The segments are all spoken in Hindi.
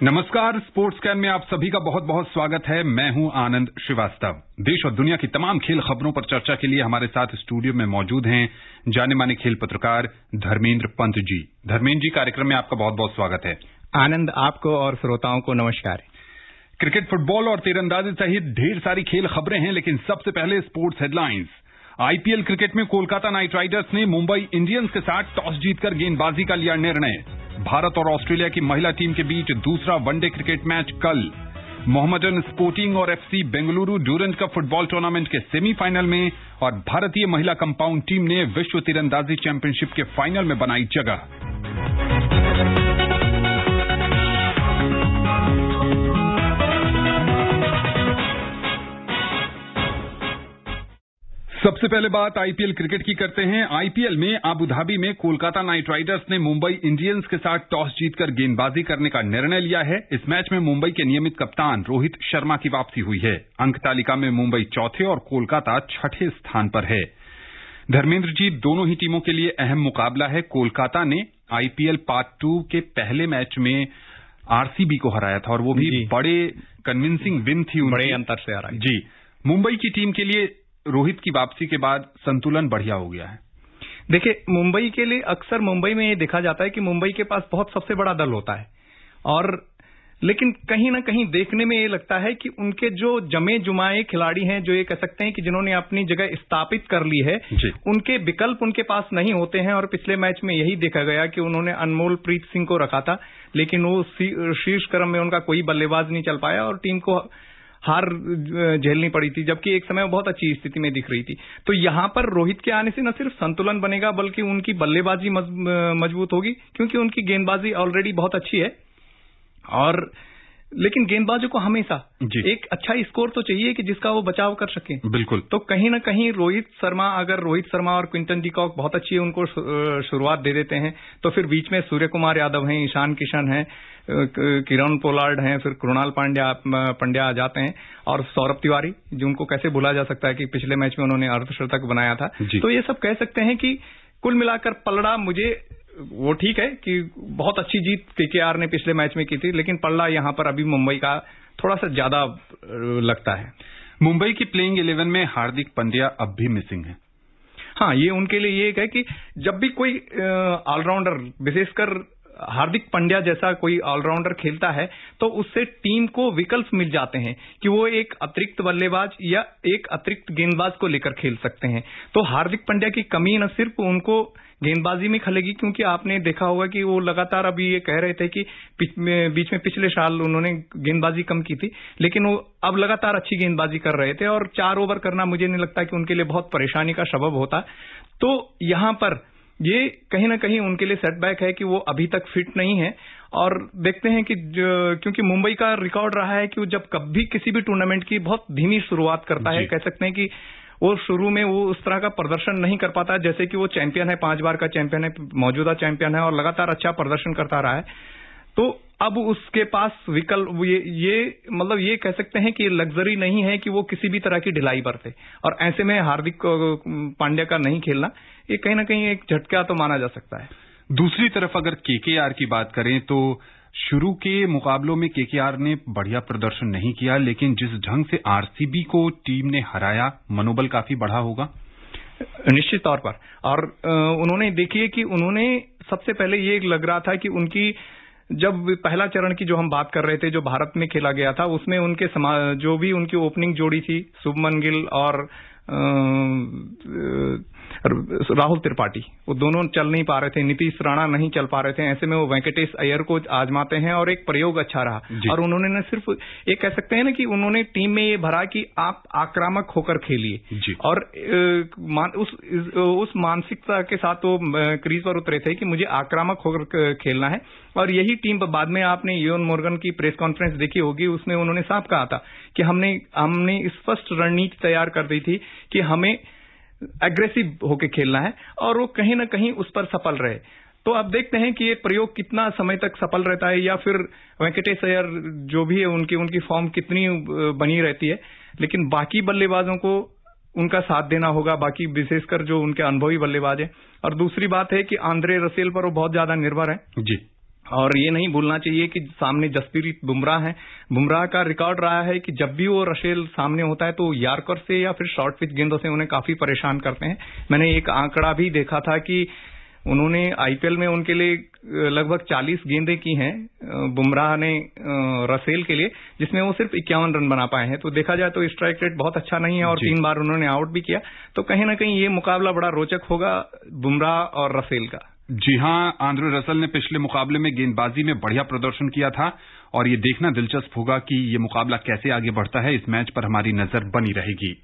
नमस्कार। स्पोर्ट्स कैम में आप सभी का बहुत बहुत स्वागत है। मैं हूं आनंद श्रीवास्तव। देश और दुनिया की तमाम खेल खबरों पर चर्चा के लिए हमारे साथ स्टूडियो में मौजूद हैं जाने माने खेल पत्रकार धर्मेंद्र पंत जी। धर्मेंद्र जी, कार्यक्रम में आपका बहुत बहुत स्वागत है। आनंद, आपको और श्रोताओं को नमस्कार। क्रिकेट, फुटबॉल और तीरंदाजी सहित ढेर सारी खेल खबरें हैं, लेकिन सबसे पहले स्पोर्ट्स हेडलाइंस। आईपीएल क्रिकेट में कोलकाता नाइट राइडर्स ने मुंबई इंडियंस के साथ टॉस जीतकर गेंदबाजी का लिया निर्णय। भारत और ऑस्ट्रेलिया की महिला टीम के बीच दूसरा वनडे क्रिकेट मैच कल। मोहम्मडन स्पोर्टिंग और FC Bengaluru Durand Cup football tournament के सेमीफाइनल में और भारतीय महिला कंपाउंड टीम ने विश्व तीरंदाजी चैंपियनशिप के फाइनल में बनाई जगह। सबसे पहले बात आईपीएल क्रिकेट की करते हैं। आईपीएल में अबू धाबी में कोलकाता नाइट राइडर्स ने मुंबई इंडियंस के साथ टॉस जीतकर गेंदबाजी करने का निर्णय लिया है। इस मैच में मुंबई के नियमित कप्तान रोहित शर्मा की वापसी हुई है। अंक तालिका में मुंबई चौथे और कोलकाता छठे स्थान पर है। धर्मेंद्र जी, दोनों ही टीमों के लिए अहम मुकाबला है। कोलकाता ने आईपीएल पार्ट 2 के पहले मैच में आरसीबी को हराया था और वो भी बड़े कन्विंसिंग विन थी, बड़े अंतर से हराया जी। मुंबई की टीम के लिए रोहित की वापसी के बाद संतुलन बढ़िया हो गया है। देखिए, मुंबई के लिए अक्सर मुंबई में ये देखा जाता है कि मुंबई के पास बहुत सबसे बड़ा दल होता है, और लेकिन कहीं ना कहीं देखने में ये लगता है कि उनके जो जमे जुमाए खिलाड़ी हैं, जो ये कह सकते हैं कि जिन्होंने अपनी जगह स्थापित कर ली है, उनके विकल्प उनके पास नहीं होते हैं। और पिछले मैच में यही देखा गया कि उन्होंने अनमोल प्रीत सिंह को रखा था, लेकिन वो शीर्ष क्रम में उनका कोई बल्लेबाज नहीं चल पाया और टीम को हार झेलनी पड़ी थी, जबकि एक समय बहुत अच्छी स्थिति में दिख रही थी। तो यहां पर रोहित के आने से न सिर्फ संतुलन बनेगा, बल्कि उनकी बल्लेबाजी मजबूत होगी, क्योंकि उनकी गेंदबाजी ऑलरेडी बहुत अच्छी है। और लेकिन गेंदबाजों को हमेशा एक अच्छा स्कोर तो चाहिए कि जिसका वो बचाव कर सके। बिल्कुल। तो कहीं ना कहीं रोहित शर्मा और क्विंटन डी कॉक बहुत अच्छी है, उनको शुरुआत दे देते हैं, तो फिर बीच में सूर्य कुमार यादव हैं, ईशान किशन हैं, किरण पोलार्ड हैं, फिर कृणाल पंड्या आ जाते हैं, और सौरभ तिवारी, जिनको कैसे भूला जा सकता है कि पिछले मैच में उन्होंने अर्धशतक बनाया था। तो ये सब कह सकते हैं कि कुल मिलाकर पलड़ा, मुझे वो ठीक है कि बहुत अच्छी जीत केकेआर ने पिछले मैच में की थी, लेकिन पलड़ा यहां पर अभी मुंबई का थोड़ा सा ज्यादा लगता है। मुंबई की प्लेइंग 11 में हार्दिक पांड्या अब भी मिसिंग है। हाँ, ये उनके लिए ये है कि जब भी कोई ऑलराउंडर, विशेषकर हार्दिक पांड्या जैसा कोई ऑलराउंडर खेलता है, तो उससे टीम को विकल्प मिल जाते हैं कि वो एक अतिरिक्त बल्लेबाज या एक अतिरिक्त गेंदबाज को लेकर खेल सकते हैं। तो हार्दिक पांड्या की कमी न सिर्फ उनको गेंदबाजी में खलेगी, क्योंकि आपने देखा होगा कि वो लगातार अभी ये कह रहे थे कि बीच में पिछले साल उन्होंने गेंदबाजी कम की थी, लेकिन वो अब लगातार अच्छी गेंदबाजी कर रहे थे, और 4 ओवर करना मुझे नहीं लगता कि उनके लिए बहुत परेशानी का सबब होता। तो यहां पर ये कहीं ना कहीं उनके लिए सेटबैक है कि वो अभी तक फिट नहीं है। और देखते हैं कि क्योंकि मुंबई का रिकॉर्ड रहा है कि वो जब कभी किसी भी टूर्नामेंट की बहुत धीमी शुरुआत करता है, कह सकते हैं कि वो शुरू में वो उस तरह का प्रदर्शन नहीं कर पाता, जैसे कि वो चैंपियन है, 5 बार का चैंपियन है, मौजूदा चैंपियन है, और लगातार अच्छा प्रदर्शन करता रहा है। तो अब उसके पास विकल्प ये मतलब ये कह सकते हैं कि लग्जरी नहीं है कि वो किसी भी तरह की ढिलाई बरते, और ऐसे में हार्दिक पांड्या का नहीं खेलना, ये कहीं ना कहीं एक झटका तो माना जा सकता है। दूसरी तरफ अगर केकेआर की बात करें तो शुरू के मुकाबलों में केकेआर ने बढ़िया प्रदर्शन नहीं किया, लेकिन जिस ढंग से आरसीबी को टीम ने हराया, मनोबल काफी बढ़ा होगा। निश्चित तौर पर। और उन्होंने देखिए कि उन्होंने सबसे पहले ये लग रहा था कि उनकी जब पहला चरण की जो हम बात कर रहे थे, जो भारत में खेला गया था, उसमें उनके जो भी उनकी ओपनिंग जोड़ी थी, शुभमन गिल और राहुल त्रिपाठी, वो दोनों चल नहीं पा रहे थे, नीतीश राणा नहीं चल पा रहे थे। ऐसे में वो वेंकटेश अय्यर को आजमाते हैं, और एक प्रयोग अच्छा रहा। और उन्होंने न सिर्फ ये कह सकते हैं ना कि उन्होंने टीम में ये भरा कि आप आक्रामक होकर खेलिए, और उस मानसिकता के साथ वो क्रीज पर उतरे थे कि मुझे आक्रामक होकर खेलना है। और यही टीम बाद में आपने इयोन मोर्गन की प्रेस कॉन्फ्रेंस देखी होगी, उसमें उन्होंने साफ कहा था कि हमने स्पष्ट रणनीति तैयार कर दी थी कि हमें एग्रेसिव होके खेलना है, और वो कहीं ना कहीं उस पर सफल रहे। तो अब देखते हैं कि ये प्रयोग कितना समय तक सफल रहता है, या फिर वेंकटेश अय्यर जो भी है उनकी फॉर्म कितनी बनी रहती है। लेकिन बाकी बल्लेबाजों को उनका साथ देना होगा, बाकी विशेषकर जो उनके अनुभवी बल्लेबाज हैं। और दूसरी बात है कि आंद्रे रसेल पर वो बहुत ज्यादा निर्भर है जी, और ये नहीं भूलना चाहिए कि सामने जसप्रीत बुमराह हैं। बुमराह का रिकॉर्ड रहा है कि जब भी वो रसेल सामने होता है तो यॉर्कर से या फिर शॉर्ट पिच गेंदों से उन्हें काफी परेशान करते हैं। मैंने एक आंकड़ा भी देखा था कि उन्होंने आईपीएल में उनके लिए लगभग 40 गेंदें की हैं बुमराह ने रसेल के लिए, जिसमें वो सिर्फ 51 रन बना पाए हैं। तो देखा जाए तो स्ट्राइक रेट बहुत अच्छा नहीं है और 3 बार उन्होंने आउट भी किया। तो कहीं ना कहीं ये मुकाबला बड़ा रोचक होगा बुमराह और रसेल का। जी हां, आंद्रे रसल ने पिछले मुकाबले में गेंदबाजी में बढ़िया प्रदर्शन किया था और ये देखना दिलचस्प होगा कि ये मुकाबला कैसे आगे बढ़ता है। इस मैच पर हमारी नजर बनी रहेगी।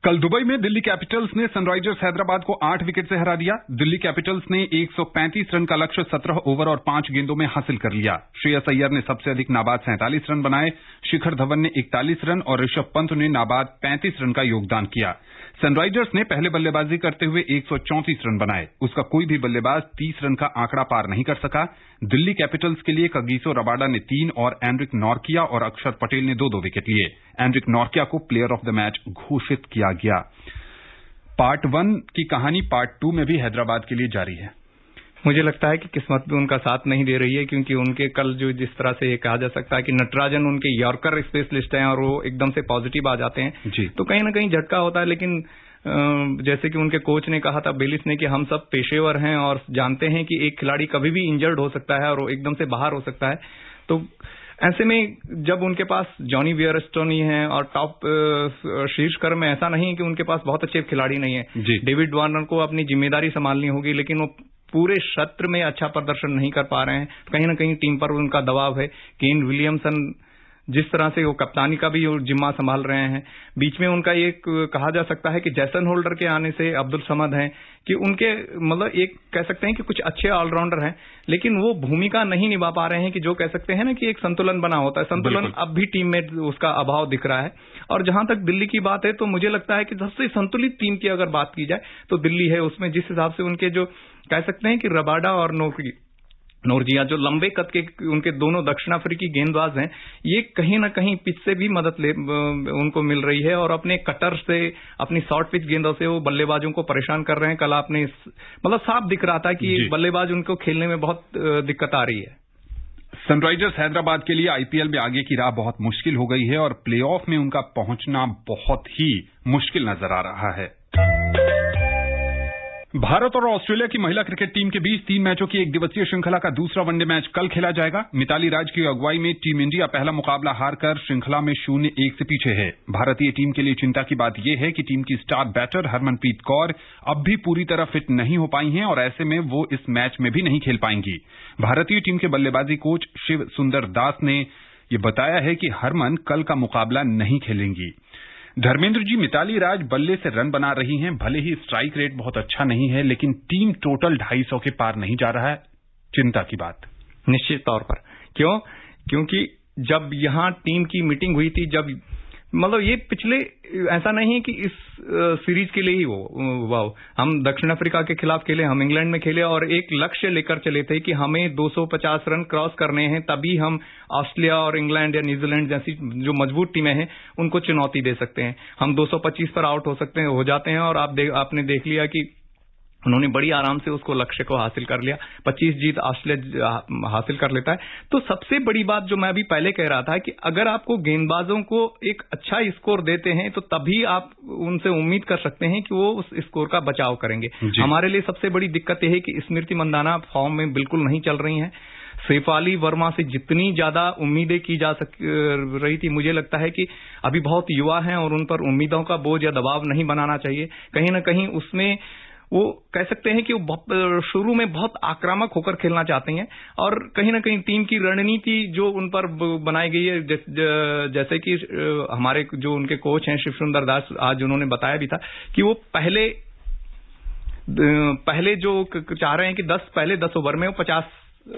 कल दुबई में दिल्ली कैपिटल्स ने सनराइजर्स हैदराबाद को 8 विकेट से हरा दिया। दिल्ली कैपिटल्स ने 135 रन का लक्ष्य 17 ओवर और 5 गेंदों में हासिल कर लिया। श्रेयस अय्यर ने सबसे अधिक नाबाद 47 रन बनाए, शिखर धवन ने 41 रन और ऋषभ पंत ने नाबाद 35 रन का योगदान किया। सनराइजर्स ने पहले बल्लेबाजी करते हुए 134 रन बनाए। उसका कोई भी बल्लेबाज 30 रन का आंकड़ा पार नहीं कर सका। दिल्ली कैपिटल्स के लिए कगिसो रबाडा ने 3 और एनरिक नॉर्किया और अक्षर पटेल ने 2-2 विकेट लिए। एनरिक नॉर्किया को प्लेयर ऑफ द मैच घोषित किया गया। पार्ट 1 की कहानी पार्ट 2 में भी हैदराबाद के लिए जारी है। मुझे लगता है कि किस्मत भी उनका साथ नहीं दे रही है, क्योंकि उनके कल जो जिस तरह से कहा जा सकता है कि नटराजन उनके यॉर्कर स्पेशलिस्ट हैं और वो एकदम से पॉजिटिव आ जाते हैं जी। तो कहीं ना कहीं झटका होता है। लेकिन जैसे कि उनके कोच ने कहा था बेलिस ने कि हम सब पेशेवर हैं और जानते हैं कि एक खिलाड़ी कभी भी इंजर्ड हो सकता है और वो एकदम से बाहर हो सकता है। तो ऐसे में जब उनके पास जॉनी वियरस्टोनी है और टॉप शीर्ष क्रम में, ऐसा नहीं है कि उनके पास बहुत अच्छे खिलाड़ी नहीं है। डेविड वार्नर को अपनी जिम्मेदारी संभालनी होगी, लेकिन वो पूरे क्षेत्र में अच्छा प्रदर्शन नहीं कर पा रहे हैं। कहीं ना कहीं टीम पर उनका दबाव है। केन विलियमसन जिस तरह से वो कप्तानी का भी जिम्मा संभाल रहे हैं, बीच में उनका एक कहा जा सकता है कि जैसन होल्डर के आने से अब्दुल समद हैं कि उनके मतलब एक कह सकते हैं कि कुछ अच्छे ऑलराउंडर हैं, लेकिन वो भूमिका नहीं निभा पा रहे हैं कि जो कह सकते हैं ना कि एक संतुलन बना होता है। संतुलन अब भी टीम में उसका अभाव दिख रहा है। और जहां तक दिल्ली की बात है तो मुझे लगता है कि सबसे संतुलित टीम की अगर बात की जाए तो दिल्ली है। उसमें जिस हिसाब से उनके जो कह सकते हैं कि रबाडा और नोरजिया जो लंबे कद के उनके दोनों दक्षिण अफ्रीकी गेंदबाज हैं, ये कहीं ना कहीं पिच से भी मदद उनको मिल रही है और अपने कटर से, अपनी शॉर्ट पिच गेंदों से वो बल्लेबाजों को परेशान कर रहे हैं। कल आपने मतलब साफ दिख रहा था कि बल्लेबाज उनको खेलने में बहुत दिक्कत आ रही है। सनराइजर्स हैदराबाद के लिए आईपीएल में आगे की राह बहुत मुश्किल हो गई है और प्लेऑफ में उनका पहुंचना बहुत ही मुश्किल नजर आ रहा है। भारत और ऑस्ट्रेलिया की महिला क्रिकेट टीम के बीच 3 मैचों की एक दिवसीय श्रृंखला का दूसरा वनडे मैच कल खेला जाएगा। मिताली राज की अगुवाई में टीम इंडिया पहला मुकाबला हारकर श्रृंखला में 0-1 से पीछे है। भारतीय टीम के लिए चिंता की बात यह है कि टीम की स्टार बैटर हरमनप्रीत कौर अब भी पूरी तरह फिट नहीं हो पाई हैं और ऐसे में वो इस मैच में भी नहीं खेल पाएंगी। भारतीय टीम के बल्लेबाजी कोच शिव सुंदर दास ने ये बताया है कि हरमन कल का मुकाबला नहीं खेलेंगी। धर्मेंद्र जी, मिताली राज बल्ले से रन बना रही हैं। भले ही स्ट्राइक रेट बहुत अच्छा नहीं है, लेकिन टीम टोटल 250 के पार नहीं जा रहा है। चिंता की बात निश्चित तौर पर। क्यों? क्योंकि जब यहां टीम की मीटिंग हुई थी, जब मतलब ये पिछले ऐसा नहीं है कि इस सीरीज के लिए ही वो हम दक्षिण अफ्रीका के खिलाफ खेले, हम इंग्लैंड में खेले और एक लक्ष्य लेकर चले थे कि हमें 250 रन क्रॉस करने हैं, तभी हम ऑस्ट्रेलिया और इंग्लैंड या न्यूजीलैंड जैसी जो मजबूत टीमें हैं उनको चुनौती दे सकते हैं। हम 225 पर आउट हो जाते हैं और आपने देख लिया कि उन्होंने बड़ी आराम से उसको लक्ष्य को हासिल कर लिया। 25 जीत ऑस्ट्रेलिया हासिल कर लेता है। तो सबसे बड़ी बात जो मैं अभी पहले कह रहा था कि अगर आपको गेंदबाजों को एक अच्छा स्कोर देते हैं तो तभी आप उनसे उम्मीद कर सकते हैं कि वो उस स्कोर का बचाव करेंगे। हमारे लिए सबसे बड़ी दिक्कत यह है कि स्मृति मंदाना फॉर्म में बिल्कुल नहीं चल रही हैं। शेफाली वर्मा से जितनी ज्यादा उम्मीदें की जा रही थी, मुझे लगता है कि अभी बहुत युवा हैं और उन पर उम्मीदों का बोझ या दबाव नहीं बनाना चाहिए। कहीं ना कहीं उसमें वो कह सकते हैं कि वो शुरू में बहुत आक्रामक होकर खेलना चाहते हैं और कहीं ना कहीं टीम की रणनीति जो उन पर बनाई गई है, जैसे कि हमारे जो उनके कोच हैं शिव सुंदर दास, आज उन्होंने बताया भी था कि वो पहले जो चाह रहे हैं कि पहले 10 ओवर में वो 50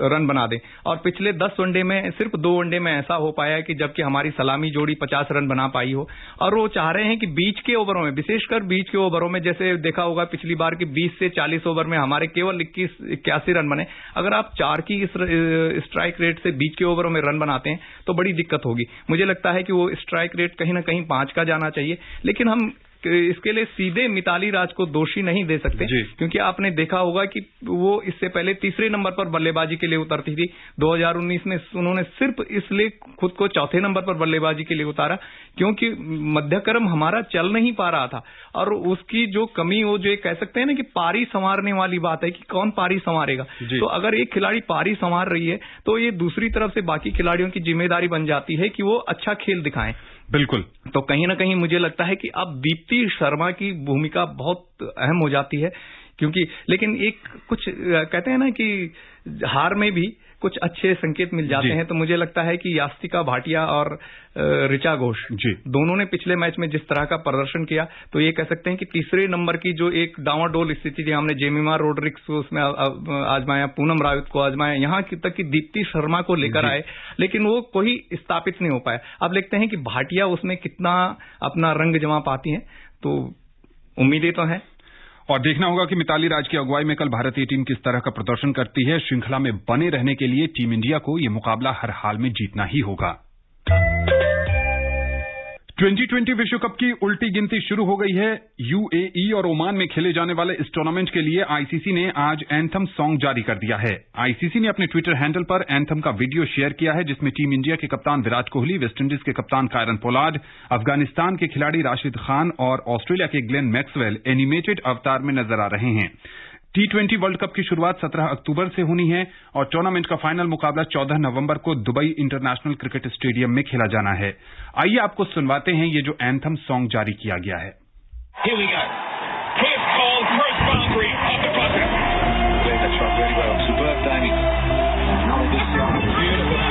रन बना दें और पिछले 10 वनडे में सिर्फ 2 वनडे में ऐसा हो पाया है कि जबकि हमारी सलामी जोड़ी 50 रन बना पाई हो। और वो चाह रहे हैं कि बीच के ओवरों में, विशेषकर बीच के ओवरों में, जैसे देखा होगा पिछली बार कि 20 से 40 ओवर में हमारे केवल 81 रन बने। अगर आप 4 की स्ट्राइक रेट से बीच के ओवरों में रन बनाते हैं तो बड़ी दिक्कत होगी। मुझे लगता है कि वो स्ट्राइक रेट कहीं ना कहीं 5 का जाना चाहिए। लेकिन हम इसके लिए सीधे मिताली राज को दोषी नहीं दे सकते, क्योंकि आपने देखा होगा कि वो इससे पहले तीसरे नंबर पर बल्लेबाजी के लिए उतरती थी। 2019 में उन्होंने सिर्फ इसलिए खुद को चौथे नंबर पर बल्लेबाजी के लिए उतारा क्योंकि मध्यक्रम हमारा चल नहीं पा रहा था, और उसकी जो कमी, वो जो कह सकते हैं ना कि पारी संवारने वाली बात है कि कौन पारी संवारेगा। तो अगर एक खिलाड़ी पारी संवार रही है तो ये दूसरी तरफ से बाकी खिलाड़ियों की जिम्मेदारी बन जाती है कि वो अच्छा खेल दिखाएं। बिल्कुल। तो कहीं ना कहीं मुझे लगता है कि अब दीप्ति शर्मा की भूमिका बहुत अहम हो जाती है, क्योंकि लेकिन एक कुछ कहते हैं ना कि हार में भी कुछ अच्छे संकेत मिल जाते हैं। तो मुझे लगता है कि यास्तिका भाटिया और ऋचा घोष दोनों ने पिछले मैच में जिस तरह का प्रदर्शन किया, तो ये कह सकते हैं कि तीसरे नंबर की जो एक डावाडोल स्थिति थी, हमने जेमिमा रोड्रिक्स को उसमें आजमाया, पूनम राउत को आजमाया, यहाँ तक कि दीप्ति शर्मा को लेकर आए, लेकिन वो कोई स्थापित नहीं हो पाया। अब देखते हैं कि भाटिया उसमें कितना अपना रंग जमा पाती हैं, तो उम्मीदें तो हैं। और देखना होगा कि मिताली राज की अगुवाई में कल भारतीय टीम किस तरह का प्रदर्शन करती है। श्रृंखला में बने रहने के लिए टीम इंडिया को यह मुकाबला हर हाल में जीतना ही होगा। 2020 विश्व कप की उल्टी गिनती शुरू हो गई है। यूएई और ओमान में खेले जाने वाले इस टूर्नामेंट के लिए आईसीसी ने आज एंथम सॉन्ग जारी कर दिया है। आईसीसी ने अपने ट्विटर हैंडल पर एंथम का वीडियो शेयर किया है, जिसमें टीम इंडिया के कप्तान विराट कोहली, वेस्टइंडीज के कप्तान कायरन पोलार्ड, अफगानिस्तान के खिलाड़ी राशिद खान और ऑस्ट्रेलिया के ग्लेन मैक्सवेल एनिमेटेड अवतार में नजर आ रहे हैं। T20 वर्ल्ड कप की शुरुआत 17 अक्टूबर से होनी है और टूर्नामेंट का फाइनल मुकाबला 14 नवंबर को दुबई इंटरनेशनल क्रिकेट स्टेडियम में खेला जाना है। आइए आपको सुनवाते हैं ये जो एंथम सॉन्ग जारी किया गया है। Here we go. First ball, first boundary, off the buzzer. Played that shot really well. Superb timing. Beautiful.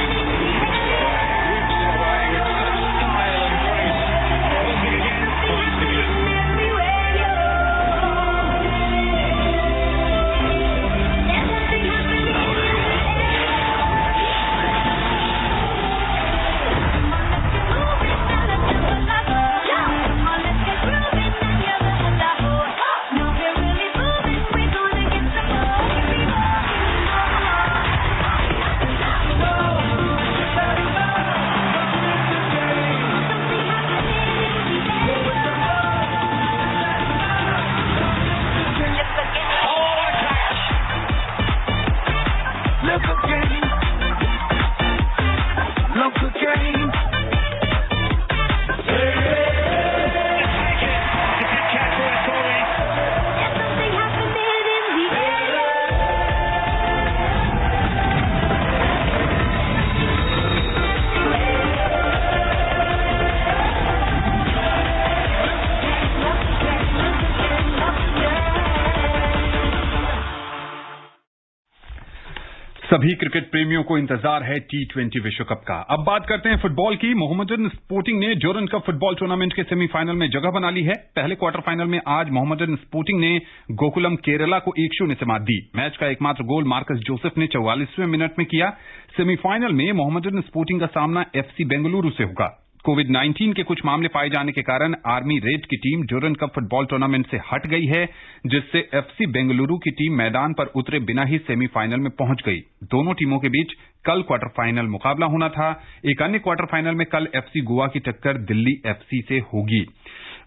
सभी क्रिकेट प्रेमियों को इंतजार है T20 विश्व कप का। अब बात करते हैं फुटबॉल की। मोहम्मडन स्पोर्टिंग ने ड्यूरंड कप फुटबॉल टूर्नामेंट के सेमीफाइनल में जगह बना ली है। पहले क्वार्टर फाइनल में आज मोहम्मडन स्पोर्टिंग ने गोकुलम केरला को 1-0 से मात दी। मैच का एकमात्र गोल मार्कस जोसेफ ने 44वें मिनट में किया। सेमीफाइनल में मोहम्मडन स्पोर्टिंग का सामना एफसी बेंगलुरु से होगा। कोविड-19 के कुछ मामले पाए जाने के कारण आर्मी रेड की team Durand cup football tournament से हट गई है, जिससे एफसी बेंगलुरु की टीम मैदान पर उतरे बिना ही सेमीफाइनल में पहुंच गई। दोनों टीमों के बीच कल क्वार्टर फाइनल मुकाबला होना था। एक अन्य क्वार्टर फाइनल में कल एफसी गोवा की टक्कर दिल्ली एफसी से होगी।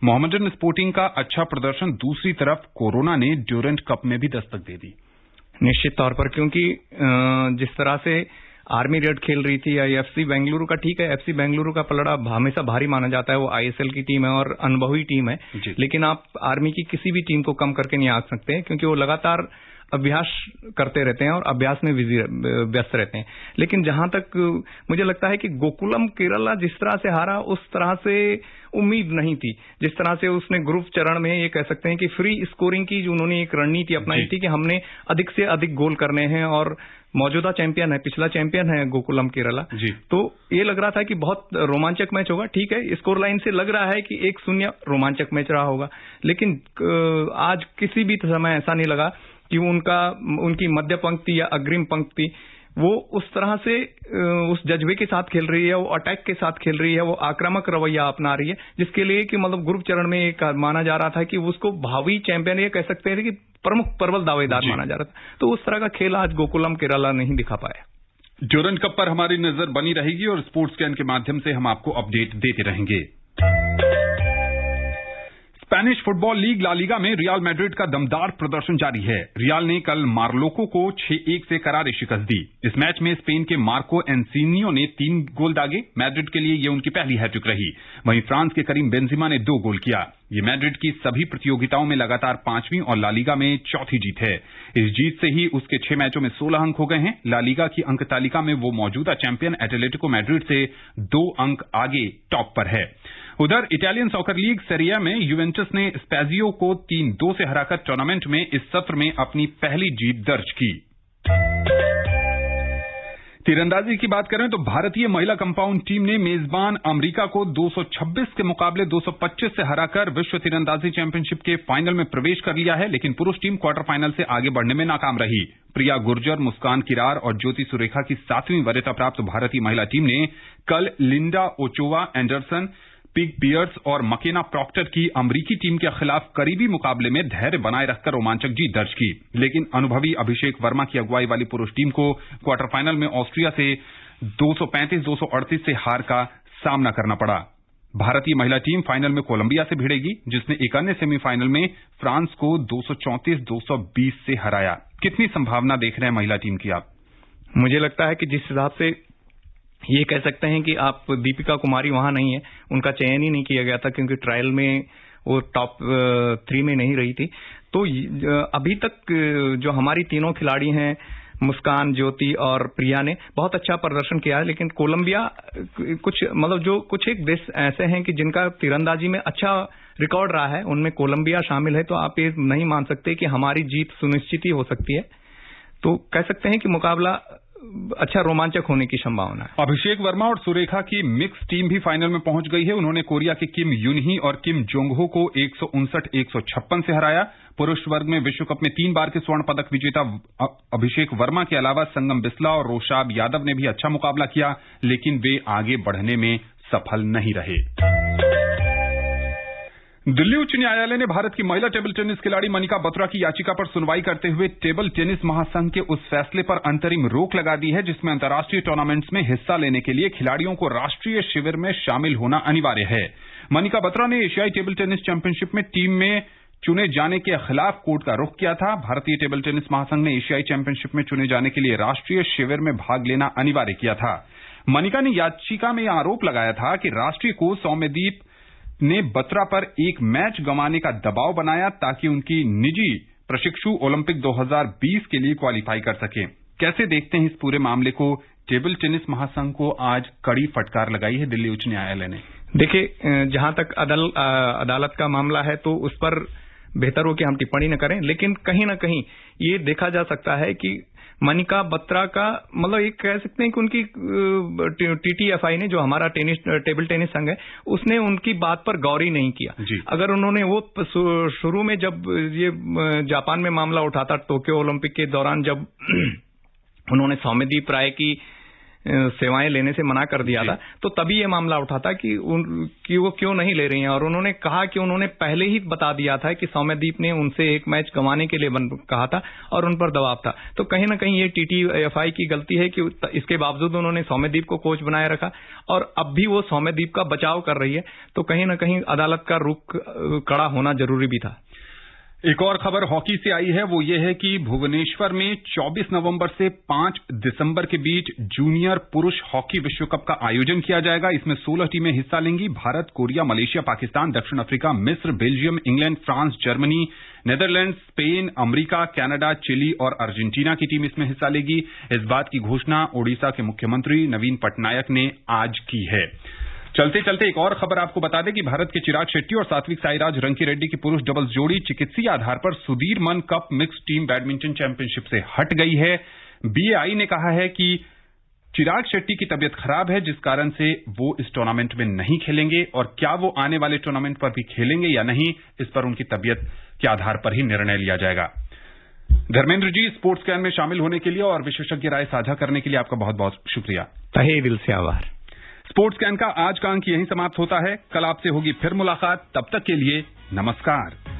मोहम्मडन स्पोर्टिंग का अच्छा प्रदर्शन दूसरी तरफ कोरोना ने ड्यूरंड कप में भी दस्तक दे दी। निश्चित तौर पर, क्योंकि जिस तरह से आर्मी रेड खेल रही थी या एफसी बेंगलुरु का, ठीक है, एफसी बेंगलुरु का पलड़ा हमेशा भारी माना जाता है, वो आईएसएल की टीम है और अनुभवी टीम है, लेकिन आप आर्मी की किसी भी टीम को कम करके नहीं आ सकते हैं, क्योंकि वो लगातार अभ्यास करते रहते हैं और अभ्यास में व्यस्त रहते हैं। लेकिन जहां तक मुझे लगता है कि गोकुलम केरला जिस तरह से हारा, उस तरह से उम्मीद नहीं थी। जिस तरह से उसने ग्रुप चरण में, ये कह सकते हैं कि फ्री स्कोरिंग की जो उन्होंने एक रणनीति अपनाई थी कि हमने अधिक से अधिक गोल करने हैं, और मौजूदा चैंपियन है, पिछला चैंपियन है गोकुलम केरला, तो ये लग रहा था कि बहुत रोमांचक मैच होगा। ठीक है, स्कोर लाइन से लग रहा है कि 1-0 रोमांचक मैच रहा होगा, लेकिन आज किसी भी समय ऐसा नहीं लगा कि उनकी मध्य पंक्ति या अग्रिम पंक्ति वो उस तरह से उस जज्बे के साथ खेल रही है, वो अटैक के साथ खेल रही है, वो आक्रामक रवैया अपना रही है, जिसके लिए कि मतलब ग्रुप चरण में एक माना जा रहा था कि उसको भावी चैंपियन, ये कह सकते हैं कि प्रमुख प्रबल दावेदार माना जा रहा था। तो उस तरह का खेल आज गोकुलम केरला नहीं दिखा पाया। ड्यूरंड कप पर हमारी नजर बनी रहेगी और स्पोर्ट्स कैन के माध्यम से हम आपको अपडेट देते रहेंगे। Spanish football league La Liga में रियल मैड्रिड का दमदार प्रदर्शन जारी है। रियल ने कल मार्लोको को 6-1 से करारी शिकस्त दी। इस मैच में स्पेन के मार्को एंसिनियो ने 3 गोल दागे। मैड्रिड के लिए ये उनकी पहली हैट्रिक रही। वहीं फ्रांस के करीम बेंजिमा ने 2 गोल किया। ये मैड्रिड की सभी प्रतियोगिताओं में लगातार 5वीं और ला लीगा में 4थी जीत है। इस जीत से ही उसके 6 मैचों में 16 अंक हो गए हैं। ला लीगा की अंक तालिका में वो मौजूदा चैंपियन एटलेटिको मैड्रिड से 2 अंक आगे टॉप पर है। उधर इटालियन सॉकर लीग सेरिया में यूवेंटस ने स्पेजियो को 3-2 से हराकर टूर्नामेंट में इस सत्र में अपनी पहली जीत दर्ज की। तीरंदाजी की बात करें तो भारतीय महिला कंपाउंड टीम ने मेजबान अमेरिका को 226 के मुकाबले 225 से हराकर विश्व तीरंदाजी चैंपियनशिप के फाइनल में प्रवेश कर लिया है, लेकिन पुरुष टीम क्वार्टर फाइनल से आगे बढ़ने में नाकाम रही। प्रिया गुर्जर, मुस्कान किरार और ज्योति सुरेखा की 7वीं वरीयता प्राप्त भारतीय महिला टीम ने कल लिंडा ओचोवा एंडरसन, पिग पियर्स और मकेना प्रॉक्टर की अमरीकी टीम के खिलाफ करीबी मुकाबले में धैर्य बनाए रखकर रोमांचक जीत दर्ज की। लेकिन अनुभवी अभिषेक वर्मा की अगुवाई वाली पुरुष टीम को क्वार्टर फाइनल में ऑस्ट्रिया से 235-238 से हार का सामना करना पड़ा। भारतीय महिला टीम फाइनल में कोलंबिया से भिड़ेगी, जिसने एक अन्य सेमीफाइनल में फ्रांस को 234-220 से हराया। कितनी संभावना देख रहे हैं महिला टीम की आप? मुझे लगता है कि जिस हिसाब से ये कह सकते हैं कि आप दीपिका कुमारी वहां नहीं है, उनका चयन ही नहीं किया गया था क्योंकि ट्रायल में वो टॉप 3 में नहीं रही थी। तो अभी तक जो हमारी तीनों खिलाड़ी हैं, मुस्कान, ज्योति और प्रिया ने बहुत अच्छा प्रदर्शन किया है, लेकिन कोलंबिया कुछ एक देश ऐसे हैं कि जिनका तीरंदाजी में अच्छा रिकॉर्ड रहा है, उनमें कोलंबिया शामिल है। तो आप ये नहीं मान सकते कि हमारी जीत सुनिश्चित ही हो सकती है। तो कह सकते हैं कि मुकाबला अच्छा रोमांचक होने की संभावना है। अभिषेक वर्मा और सुरेखा की मिक्स टीम भी फाइनल में पहुंच गई है। उन्होंने कोरिया के किम यूनही और किम जोंगहो को 159-156 से हराया। पुरुष वर्ग में विश्व कप में 3 बार के स्वर्ण पदक विजेता अभिषेक वर्मा के अलावा संगम बिस्ला और रोशाब यादव ने भी अच्छा मुकाबला किया, लेकिन वे आगे बढ़ने में सफल नहीं रहे। दिल्ली उच्च न्यायालय ने भारत की महिला टेबल टेनिस खिलाड़ी मनिका बत्रा की याचिका पर सुनवाई करते हुए टेबल टेनिस महासंघ के उस फैसले पर अंतरिम रोक लगा दी है जिसमें अंतर्राष्ट्रीय टूर्नामेंट्स में हिस्सा लेने के लिए खिलाड़ियों को राष्ट्रीय शिविर में शामिल होना अनिवार्य है। मनिका बत्रा ने एशियाई टेबल टेनिस चैंपियनशिप में टीम में चुने जाने के खिलाफ कोर्ट का रुख किया था। भारतीय टेबल टेनिस महासंघ ने एशियाई चैंपियनशिप में चुने जाने के लिए राष्ट्रीय शिविर में भाग लेना अनिवार्य किया था। मनिका ने याचिका में आरोप लगाया था कि राष्ट्रीय कोच सौम्यदीप ने बत्रा पर एक मैच गंवाने का दबाव बनाया ताकि उनकी निजी प्रशिक्षु ओलंपिक 2020 के लिए क्वालिफाई कर सके। कैसे देखते हैं इस पूरे मामले को? टेबल टेनिस महासंघ को आज कड़ी फटकार लगाई है दिल्ली उच्च न्यायालय ने। देखिए, जहां तक अदालत का मामला है तो उस पर बेहतर हो कि हम टिप्पणी न करें, लेकिन कहीं ना कहीं ये देखा जा सकता है कि मनिका बत्रा का एक कह सकते हैं कि उनकी TTFI ने, जो हमारा टेबल टेनिस संघ है, उसने उनकी बात पर गौर ही नहीं किया। अगर उन्होंने वो शुरू में जब ये जापान में मामला उठा था टोक्यो ओलंपिक के दौरान, जब उन्होंने सौम्यदीप राय की सेवाएं लेने से मना कर दिया था, तो तभी ये मामला उठा था कि वो क्यों नहीं ले रही हैं। और उन्होंने कहा कि उन्होंने पहले ही बता दिया था कि सौम्यदीप ने उनसे एक मैच गंवाने के लिए कहा था और उन पर दबाव था। तो कहीं ना कहीं ये TTFI की गलती है कि इसके बावजूद उन्होंने सौम्यदीप को कोच बनाए रखा और अब भी वो सौम्यदीप का बचाव कर रही है। तो कहीं ना कहीं अदालत का रुख कड़ा होना जरूरी भी था। एक और खबर हॉकी से आई है, वो ये है कि भुवनेश्वर में 24 नवंबर से 5 दिसंबर के बीच जूनियर पुरुष हॉकी विश्व कप का आयोजन किया जाएगा। इसमें 16 टीमें हिस्सा लेंगी। भारत, कोरिया, मलेशिया, पाकिस्तान, दक्षिण अफ्रीका, मिस्र, Belgium, England, France, Germany, Netherlands, Spain, America, Canada, Chile और अर्जेंटीना की टीम इसमें हिस्सा लेगी। इस बात की घोषणा ओडिशा के मुख्यमंत्री नवीन पटनायक ने आज की है। चलते चलते एक और खबर आपको बता दें कि भारत के चिराग शेट्टी और सात्विक साईराज रंकीरेड्डी की पुरुष डबल्स जोड़ी चिकित्सीय आधार पर Sudirman cup mix team badminton championship से हट गई है। BAI ने कहा है कि चिराग शेट्टी की तबीयत खराब है, जिस कारण से वो इस टूर्नामेंट में नहीं खेलेंगे और क्या वो आने वाले टूर्नामेंट पर भी खेलेंगे या नहीं, इस पर उनकी तबीयत के आधार पर ही निर्णय लिया जाएगा। धर्मेंद्र जी, स्पोर्ट्स कैन में शामिल होने के लिए और विशेषज्ञ राय साझा करने के लिए आपका बहुत बहुत शुक्रिया। तहे दिल से आभार। स्पोर्ट्स कैन का आज का अंक यहीं समाप्त होता है। कल आपसे होगी फिर मुलाकात। तब तक के लिए नमस्कार।